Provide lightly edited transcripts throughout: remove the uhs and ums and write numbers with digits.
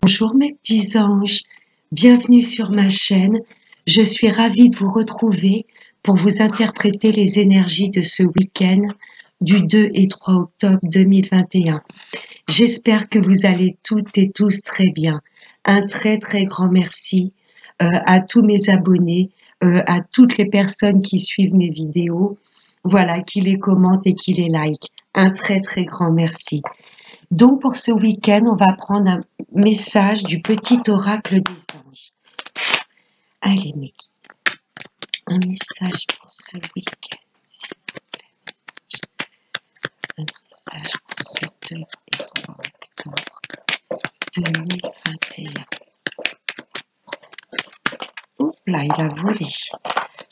Bonjour mes petits anges, bienvenue sur ma chaîne. Je suis ravie de vous retrouver pour vous interpréter les énergies de ce week-end du 2 et 3 octobre 2021. J'espère que vous allez toutes et tous très bien. Un très grand merci à tous mes abonnés, à toutes les personnes qui suivent mes vidéos, voilà, qui les commentent et qui les like. Un très grand merci. Donc pour ce week-end, on va prendre un message du petit oracle des anges. Allez mes guides, un message pour ce week-end, s'il vous plaît. Un message pour ce 2 et 3 octobre 2021. Oups là, il a volé.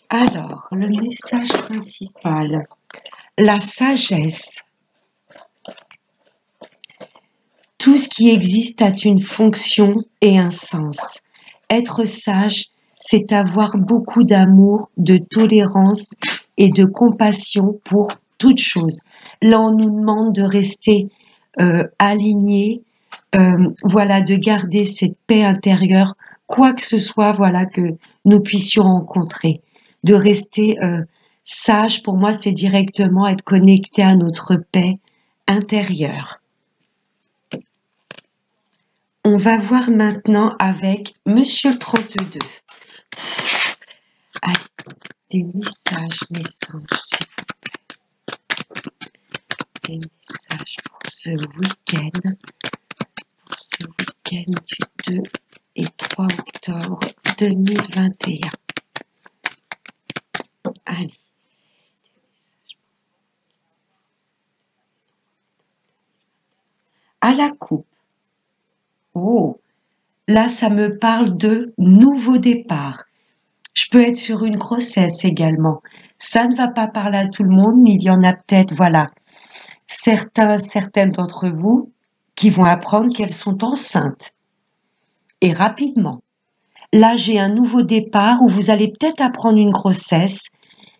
Alors, le message principal, la sagesse. Tout ce qui existe a une fonction et un sens. Être sage, c'est avoir beaucoup d'amour, de tolérance et de compassion pour toute chose. Là, on nous demande de rester alignés, voilà, de garder cette paix intérieure, quoi que ce soit, voilà, que nous puissions rencontrer. De rester sage, pour moi, c'est directement être connecté à notre paix intérieure. On va voir maintenant avec Monsieur le 32. Allez, des messages, mes anges, s'il vous plaît. Des messages pour ce week-end. Pour ce week-end du 2 et 3 octobre 2021. Allez. À la coupe. Oh, là, ça me parle de nouveau départ. Je peux être sur une grossesse également. Ça ne va pas parler à tout le monde, mais il y en a peut-être, voilà, certaines d'entre vous qui vont apprendre qu'elles sont enceintes. Et rapidement. Là, j'ai un nouveau départ où vous allez peut-être apprendre une grossesse.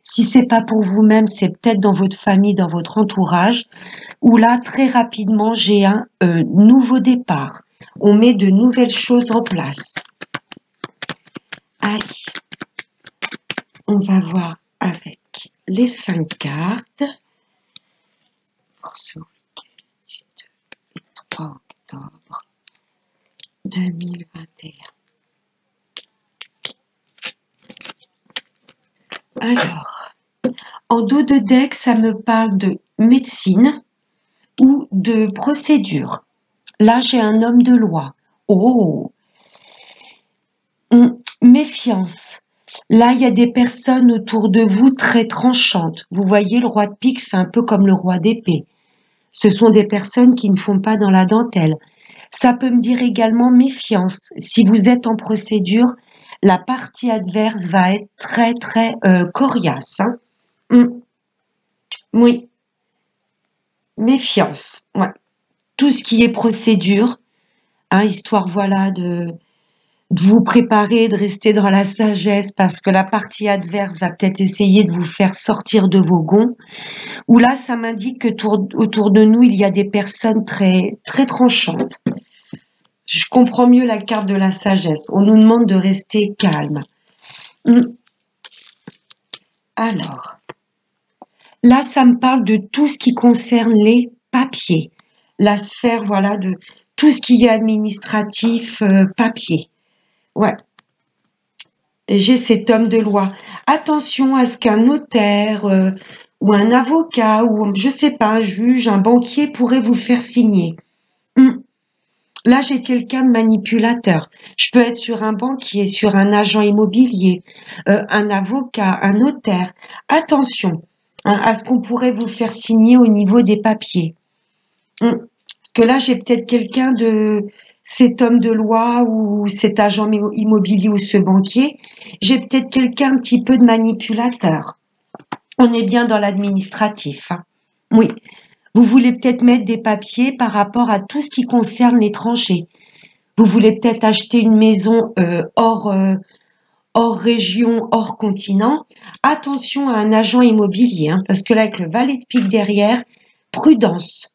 Si c'est pas pour vous-même, c'est peut-être dans votre famille, dans votre entourage. Où là, très rapidement, j'ai un nouveau départ. On met de nouvelles choses en place. Allez, on va voir avec les 5 cartes pour ce week-end du 2 et 3 octobre 2021. Alors, en dos de deck, ça me parle de médecine ou de procédure. Là, j'ai un homme de loi. Oh, méfiance. Là, il y a des personnes autour de vous très tranchantes. Vous voyez, le roi de pique, c'est un peu comme le roi d'épée. Ce sont des personnes qui ne font pas dans la dentelle. Ça peut me dire également méfiance. Si vous êtes en procédure, la partie adverse va être très coriace. Hein. Oui, méfiance. Ouais. Tout ce qui est procédure, hein, histoire voilà de vous préparer, de rester dans la sagesse parce que la partie adverse va peut-être essayer de vous faire sortir de vos gonds. Ou là, ça m'indique que autour de nous, il y a des personnes très tranchantes. Je comprends mieux la carte de la sagesse. On nous demande de rester calme. Alors, là, ça me parle de tout ce qui concerne les papiers. La sphère, voilà, de tout ce qui est administratif, papier. Ouais. J'ai cet homme de loi. Attention à ce qu'un notaire ou un avocat ou je sais pas, un juge, un banquier pourrait vous faire signer. Là, j'ai quelqu'un de manipulateur. Je peux être sur un banquier, sur un agent immobilier, un avocat, un notaire. Attention hein, à ce qu'on pourrait vous faire signer au niveau des papiers. Parce que là, j'ai peut-être quelqu'un de cet homme de loi ou cet agent immobilier ou ce banquier. J'ai peut-être quelqu'un un petit peu de manipulateur. On est bien dans l'administratif. Hein. Oui. Vous voulez peut-être mettre des papiers par rapport à tout ce qui concerne l'étranger. Vous voulez peut-être acheter une maison hors région, hors continent. Attention à un agent immobilier, hein, parce que là, avec le valet de pique derrière, prudence.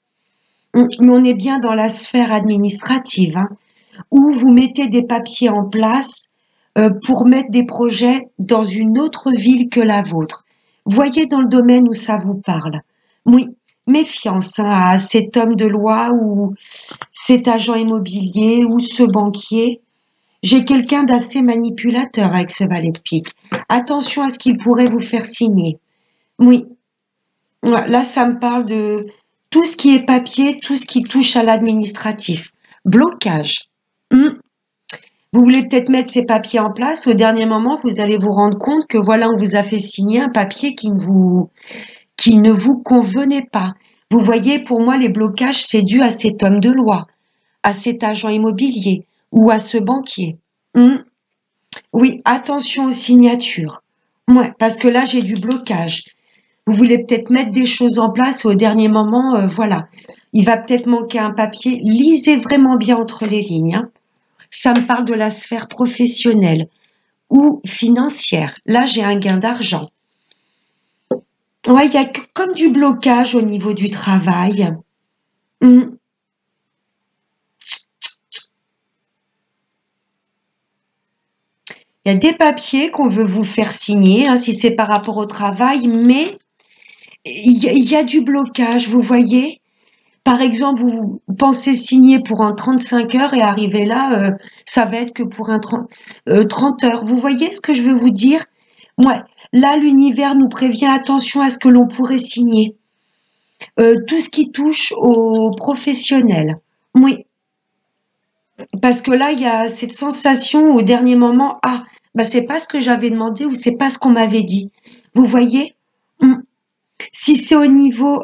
Mais on est bien dans la sphère administrative. Hein. ou vous mettez des papiers en place pour mettre des projets dans une autre ville que la vôtre. Voyez dans le domaine où ça vous parle. Oui, méfiance à cet homme de loi ou cet agent immobilier ou ce banquier. J'ai quelqu'un d'assez manipulateur avec ce valet de pique. Attention à ce qu'il pourrait vous faire signer. Oui, là ça me parle de tout ce qui est papier, tout ce qui touche à l'administratif. Blocage. Vous voulez peut-être mettre ces papiers en place. Au dernier moment, vous allez vous rendre compte que voilà, on vous a fait signer un papier qui ne vous convenait pas. Vous voyez, pour moi, les blocages, c'est dû à cet homme de loi, à cet agent immobilier ou à ce banquier. Oui, attention aux signatures. Ouais, parce que là, j'ai du blocage. Vous voulez peut-être mettre des choses en place au dernier moment, voilà. Il va peut-être manquer un papier. Lisez vraiment bien entre les lignes, hein. Ça me parle de la sphère professionnelle ou financière. Là, j'ai un gain d'argent. Ouais, il y a comme du blocage au niveau du travail. Il y a des papiers qu'on veut vous faire signer, hein, si c'est par rapport au travail, mais il y a du blocage, vous voyez. Par exemple, vous pensez signer pour un 35 heures et arriver là, ça va être que pour un 30 heures. Vous voyez ce que je veux vous dire? Ouais, là, l'univers nous prévient attention à ce que l'on pourrait signer. Tout ce qui touche aux professionnels. Oui, parce que là, il y a cette sensation au dernier moment, ah, bah c'est pas ce que j'avais demandé ou c'est pas ce qu'on m'avait dit. Vous voyez? Si c'est au niveau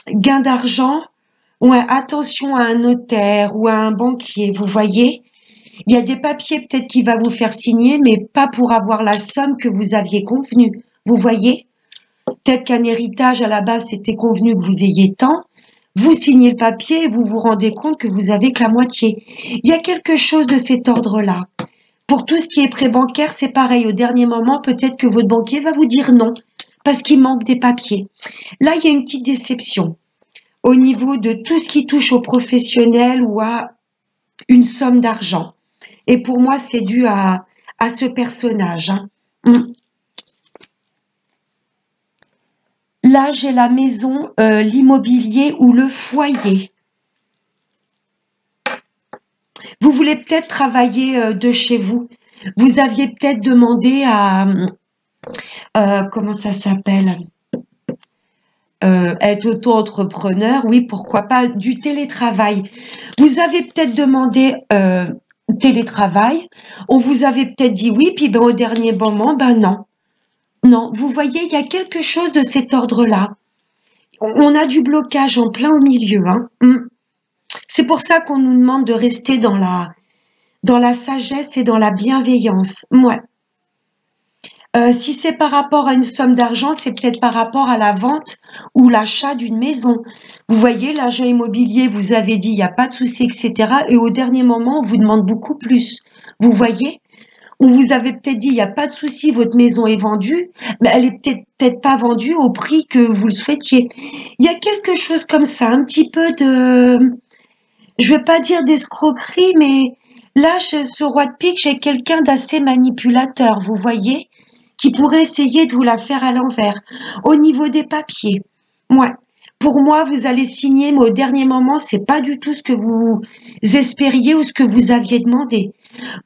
gain d'argent, ouais, attention à un notaire ou à un banquier, vous voyez? Il y a des papiers peut-être qui va vous faire signer, mais pas pour avoir la somme que vous aviez convenue. Vous voyez? Peut-être qu'un héritage à la base c'était convenu que vous ayez tant. Vous signez le papier et vous vous rendez compte que vous avez que la moitié. Il y a quelque chose de cet ordre-là. Pour tout ce qui est prêt bancaire, c'est pareil. Au dernier moment, peut-être que votre banquier va vous dire non parce qu'il manque des papiers. Là, il y a une petite déception au niveau de tout ce qui touche aux professionnels ou à une somme d'argent. Et pour moi, c'est dû à ce personnage, hein. Là, j'ai la maison, l'immobilier ou le foyer. Vous voulez peut-être travailler de chez vous. Vous aviez peut-être demandé à, comment ça s'appelle? Être auto-entrepreneur, oui, pourquoi pas, du télétravail. Vous avez peut-être demandé télétravail, on vous avait peut-être dit oui, puis ben, au dernier moment, ben non. Non, vous voyez, il y a quelque chose de cet ordre-là. On a du blocage en plein au milieu, hein. C'est pour ça qu'on nous demande de rester dans la sagesse et dans la bienveillance. Ouais. Si c'est par rapport à une somme d'argent, c'est peut-être par rapport à la vente ou l'achat d'une maison. Vous voyez, l'agent immobilier vous avait dit il n'y a pas de souci, etc. Et au dernier moment, on vous demande beaucoup plus. Vous voyez? On vous avait peut-être dit il n'y a pas de souci, votre maison est vendue, mais elle est peut-être pas vendue au prix que vous le souhaitiez. Il y a quelque chose comme ça, un petit peu de, je ne vais pas dire d'escroquerie, mais là, ce roi de pique, j'ai quelqu'un d'assez manipulateur, vous voyez, qui pourrait essayer de vous la faire à l'envers. Au niveau des papiers, ouais. Pour moi, vous allez signer, mais au dernier moment, c'est pas du tout ce que vous espériez ou ce que vous aviez demandé.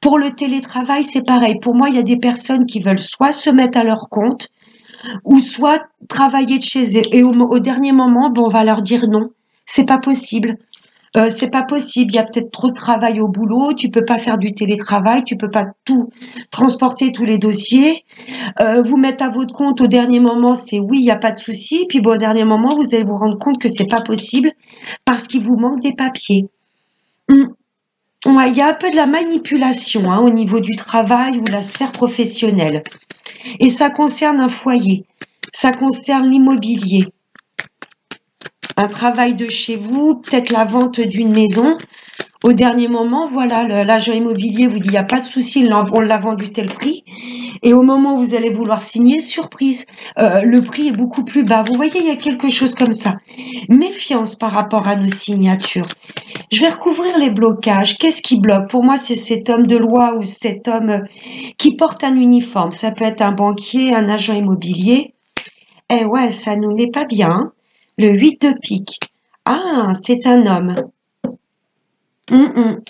Pour le télétravail, c'est pareil. Pour moi, il y a des personnes qui veulent soit se mettre à leur compte, ou soit travailler de chez eux. Et au dernier moment, bon, on va leur dire non, c'est pas possible. C'est pas possible, il y a peut-être trop de travail au boulot, tu peux pas faire du télétravail, tu peux pas tout transporter tous les dossiers. Vous mettre à votre compte au dernier moment, c'est oui, il n'y a pas de souci. Puis bon, au dernier moment, vous allez vous rendre compte que c'est pas possible parce qu'il vous manque des papiers. Ouais, il y a un peu de la manipulation hein, au niveau du travail ou la sphère professionnelle. Et ça concerne un foyer, ça concerne l'immobilier. Un travail de chez vous, peut-être la vente d'une maison. Au dernier moment, voilà, l'agent immobilier vous dit il n'y a pas de souci, on l'a vendu tel prix. Et au moment où vous allez vouloir signer, surprise, le prix est beaucoup plus bas. Vous voyez, il y a quelque chose comme ça. Méfiance par rapport à nos signatures. Je vais recouvrir les blocages. Qu'est-ce qui bloque? Pour moi, c'est cet homme de loi ou cet homme qui porte un uniforme. Ça peut être un banquier, un agent immobilier. Eh ouais, ça nous met pas bien. Le 8 de pique. Ah, c'est un homme. Hum.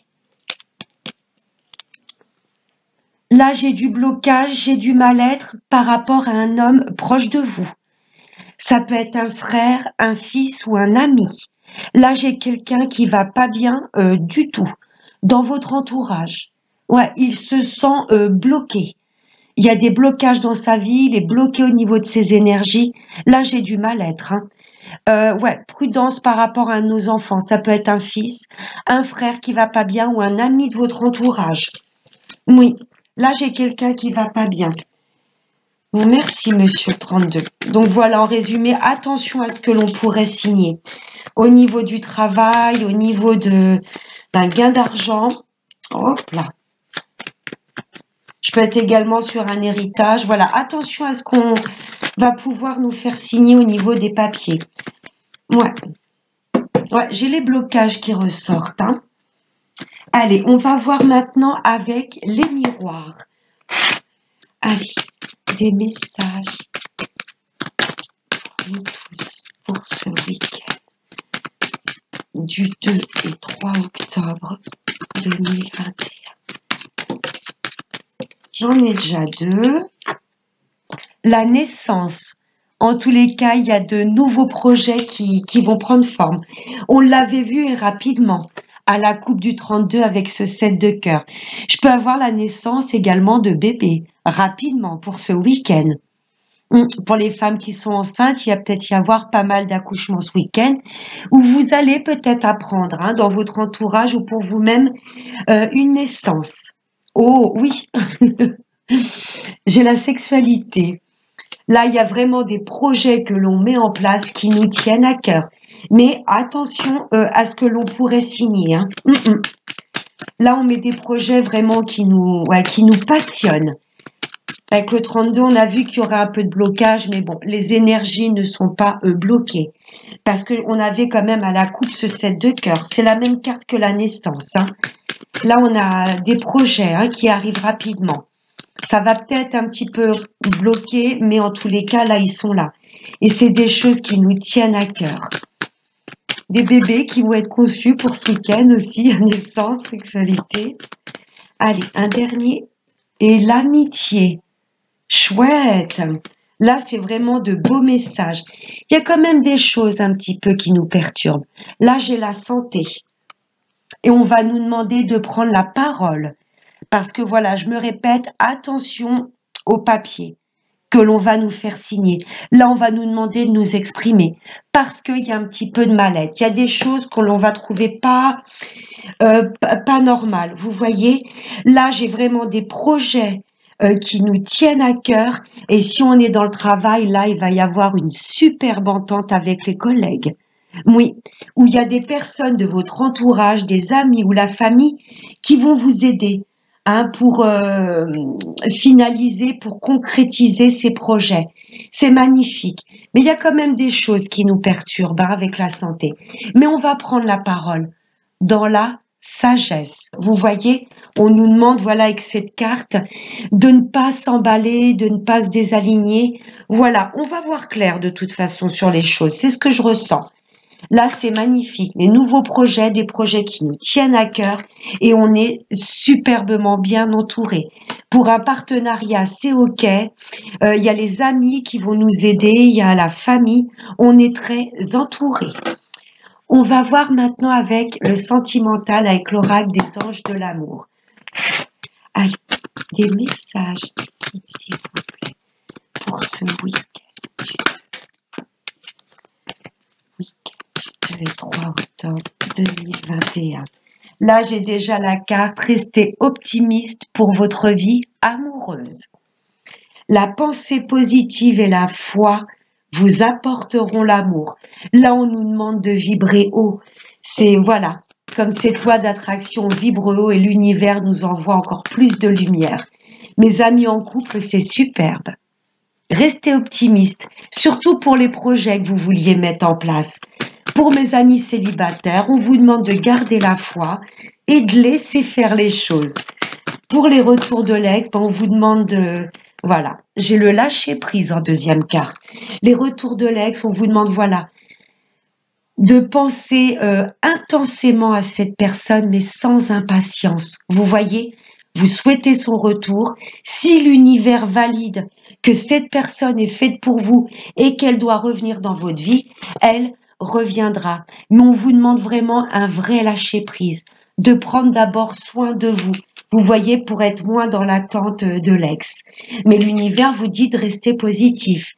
Là, j'ai du blocage, j'ai du mal-être par rapport à un homme proche de vous. Ça peut être un frère, un fils ou un ami. Là, j'ai quelqu'un qui va pas bien du tout dans votre entourage. Ouais, il se sent bloqué. Il y a des blocages dans sa vie, il est bloqué au niveau de ses énergies. Là, j'ai du mal-être, hein. Ouais, prudence par rapport à nos enfants. Ça peut être un fils, un frère qui va pas bien ou un ami de votre entourage. Oui, là, j'ai quelqu'un qui va pas bien. Bon, merci, monsieur 32. Donc voilà, en résumé, attention à ce que l'on pourrait signer. Au niveau du travail, au niveau d'un gain d'argent. Hop là. Je peux être également sur un héritage. Voilà, attention à ce qu'on va pouvoir nous faire signer au niveau des papiers. Ouais, j'ai les blocages qui ressortent, hein. Allez, on va voir maintenant avec les miroirs. Allez, des messages pour nous tous pour ce week-end du 2 et 3 octobre 2021. J'en ai déjà deux. La naissance. En tous les cas, il y a de nouveaux projets qui vont prendre forme. On l'avait vu rapidement à la coupe du 32 avec ce 7 de cœur. Je peux avoir la naissance également de bébés rapidement pour ce week-end. Pour les femmes qui sont enceintes, il va peut-être y avoir pas mal d'accouchements ce week-end où vous allez peut-être apprendre hein, dans votre entourage ou pour vous-même une naissance. Oh oui, j'ai la sexualité. Là, il y a vraiment des projets que l'on met en place qui nous tiennent à cœur. Mais attention à ce que l'on pourrait signer. Hein. Là, on met des projets vraiment qui nous passionnent. Avec le 32, on a vu qu'il y aurait un peu de blocage, mais bon, les énergies ne sont pas bloquées. Parce qu'on avait quand même à la coupe ce 7 de cœur. C'est la même carte que la naissance. Hein. Là, on a des projets hein, qui arrivent rapidement. Ça va peut-être un petit peu bloquer, mais en tous les cas, là, ils sont là. Et c'est des choses qui nous tiennent à cœur. Des bébés qui vont être conçus pour ce week-end aussi, naissance, sexualité. Allez, un dernier. Et l'amitié. Chouette. Là, c'est vraiment de beaux messages. Il y a quand même des choses un petit peu qui nous perturbent. Là, j'ai la santé. Et on va nous demander de prendre la parole. Parce que voilà, je me répète, attention au papier que l'on va nous faire signer. Là, on va nous demander de nous exprimer parce qu'il y a un petit peu de mal-être. Il y a des choses que l'on va trouver pas normales. Vous voyez, là, j'ai vraiment des projets qui nous tiennent à cœur. Et si on est dans le travail, là, il va y avoir une superbe entente avec les collègues. Oui, où il y a des personnes de votre entourage, des amis ou la famille qui vont vous aider. Hein, pour finaliser, pour concrétiser ces projets. C'est magnifique. Mais il y a quand même des choses qui nous perturbent hein, avec la santé. Mais on va prendre la parole dans la sagesse. Vous voyez, on nous demande, voilà, avec cette carte, de ne pas s'emballer, de ne pas se désaligner. Voilà, on va voir clair de toute façon sur les choses. C'est ce que je ressens. Là, c'est magnifique. Les nouveaux projets, des projets qui nous tiennent à cœur et on est superbement bien entouré. Pour un partenariat, c'est OK. Il y a les amis qui vont nous aider, il y a la famille. On est très entouré. On va voir maintenant avec le sentimental, avec l'oracle des anges de l'amour. Allez, des messages, s'il vous plaît, pour ce week-end. Le 3 octobre 2021. Là, j'ai déjà la carte. Restez optimiste pour votre vie amoureuse. La pensée positive et la foi vous apporteront l'amour. Là, on nous demande de vibrer haut. C'est, voilà, comme cette loi d'attraction vibre haut et l'univers nous envoie encore plus de lumière. Mes amis en couple, c'est superbe. Restez optimiste, surtout pour les projets que vous vouliez mettre en place. Pour mes amis célibataires, on vous demande de garder la foi et de laisser faire les choses. Pour les retours de l'ex, ben, on vous demande de... Voilà, j'ai le lâcher prise en deuxième carte. Les retours de l'ex, on vous demande, voilà, de penser intensément à cette personne, mais sans impatience. Vous voyez, vous souhaitez son retour. Si l'univers valide que cette personne est faite pour vous et qu'elle doit revenir dans votre vie, elle reviendra. Mais on vous demande vraiment un vrai lâcher-prise, de prendre d'abord soin de vous. Vous voyez, pour être moins dans l'attente de l'ex. Mais l'univers vous dit de rester positif.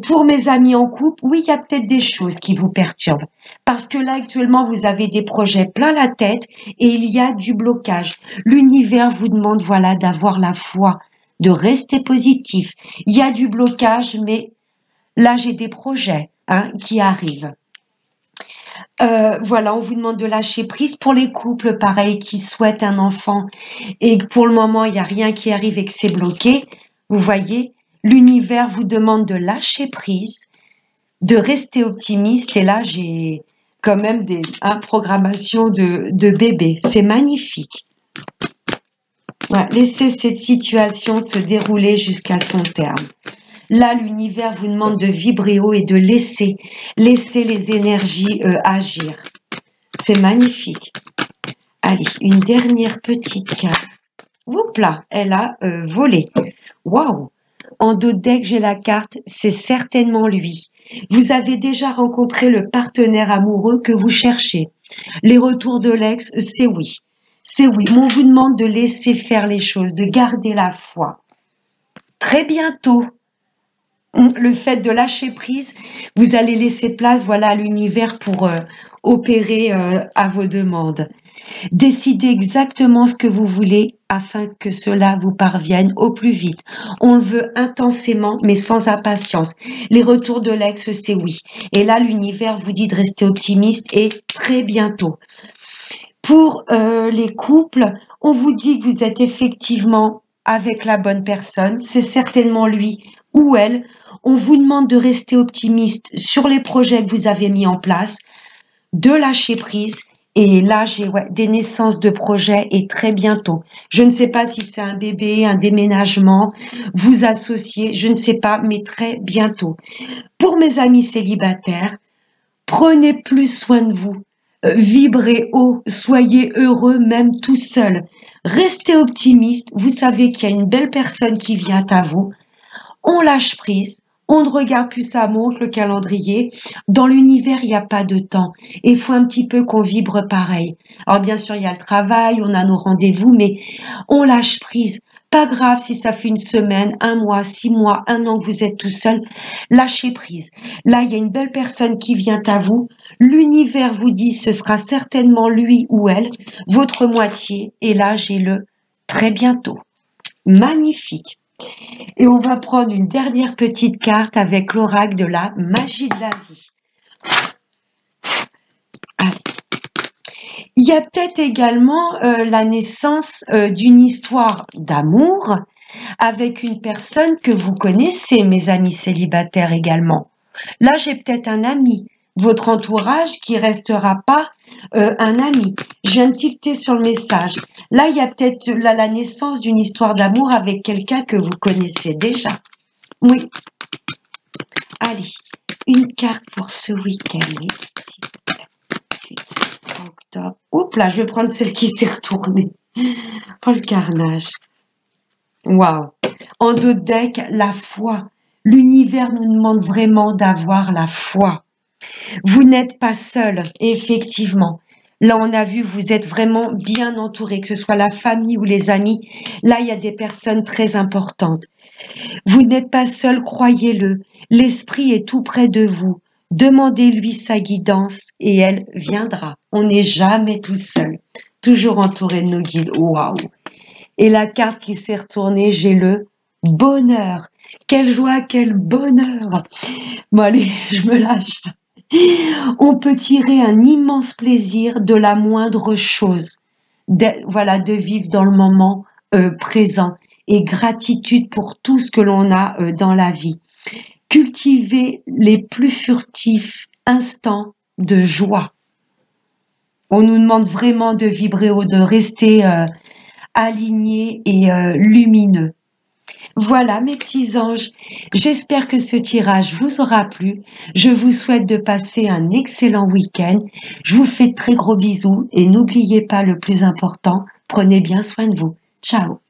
Pour mes amis en couple, oui, il y a peut-être des choses qui vous perturbent. Parce que là, actuellement, vous avez des projets plein la tête et il y a du blocage. L'univers vous demande, voilà, d'avoir la foi, de rester positif. Il y a du blocage, mais là, j'ai des projets qui arrivent. Voilà, on vous demande de lâcher prise. Pour les couples, pareil, qui souhaitent un enfant et que pour le moment, il n'y a rien qui arrive et que c'est bloqué, vous voyez, l'univers vous demande de lâcher prise, de rester optimiste. Et là, j'ai quand même des programmations de bébé. C'est magnifique. Ouais, laissez cette situation se dérouler jusqu'à son terme. Là, l'univers vous demande de vibrer haut et de laisser les énergies agir. C'est magnifique. Allez, une dernière petite carte. Oups là, elle a volé. Waouh! En dos de deck, j'ai la carte, c'est certainement lui. Vous avez déjà rencontré le partenaire amoureux que vous cherchez. Les retours de l'ex, c'est oui. C'est oui. Mais on vous demande de laisser faire les choses, de garder la foi. Très bientôt, le fait de lâcher prise, vous allez laisser place, voilà, à l'univers pour opérer à vos demandes. Décidez exactement ce que vous voulez afin que cela vous parvienne au plus vite. On le veut intensément, mais sans impatience. Les retours de l'ex, c'est oui. Et là, l'univers vous dit de rester optimiste et très bientôt. Pour les couples, on vous dit que vous êtes effectivement avec la bonne personne. C'est certainement lui ou elle. On vous demande de rester optimiste sur les projets que vous avez mis en place, de lâcher prise. Et là, j'ai des naissances de projets et très bientôt. Je ne sais pas si c'est un bébé, un déménagement, vous associer, je ne sais pas, mais très bientôt. Pour mes amis célibataires, prenez plus soin de vous. Vibrez haut, soyez heureux même tout seul. Restez optimiste, vous savez qu'il y a une belle personne qui vient à vous. On lâche prise, on ne regarde plus sa montre, le calendrier. Dans l'univers, il n'y a pas de temps. Et il faut un petit peu qu'on vibre pareil. Alors bien sûr, il y a le travail, on a nos rendez-vous, mais on lâche prise. Pas grave si ça fait une semaine, un mois, 6 mois, un an que vous êtes tout seul. Lâchez prise. Là, il y a une belle personne qui vient à vous. L'univers vous dit ce sera certainement lui ou elle, votre moitié. Et là, j'ai le très bientôt. Magnifique. Et on va prendre une dernière petite carte avec l'oracle de la magie de la vie. Allez. Il y a peut-être également la naissance d'une histoire d'amour avec une personne que vous connaissez, mes amis célibataires également. Là, j'ai peut-être un ami de votre entourage qui restera pas un ami. Je viens de tilter sur le message. Là, il y a peut-être la naissance d'une histoire d'amour avec quelqu'un que vous connaissez déjà. Oui. Allez, une carte pour ce week-end. Octobre. Oups là, je vais prendre celle qui s'est retournée. Oh, le carnage. Waouh. En dos de deck, la foi. L'univers nous demande vraiment d'avoir la foi. Vous n'êtes pas seul, effectivement. Là, on a vu, vous êtes vraiment bien entouré, que ce soit la famille ou les amis. Là, il y a des personnes très importantes. Vous n'êtes pas seul, croyez-le. L'esprit est tout près de vous. Demandez-lui sa guidance et elle viendra. On n'est jamais tout seul. Toujours entouré de nos guides. Waouh! Et la carte qui s'est retournée, j'ai le bonheur. Quelle joie, quel bonheur! Bon, allez, je me lâche. On peut tirer un immense plaisir de la moindre chose. Voilà, de vivre dans le moment présent et gratitude pour tout ce que l'on a dans la vie. Cultivez les plus furtifs instant de joie. On nous demande vraiment de vibrer haut, de rester alignés et lumineux. Voilà mes petits anges, j'espère que ce tirage vous aura plu. Je vous souhaite de passer un excellent week-end. Je vous fais de très gros bisous et n'oubliez pas le plus important, prenez bien soin de vous. Ciao.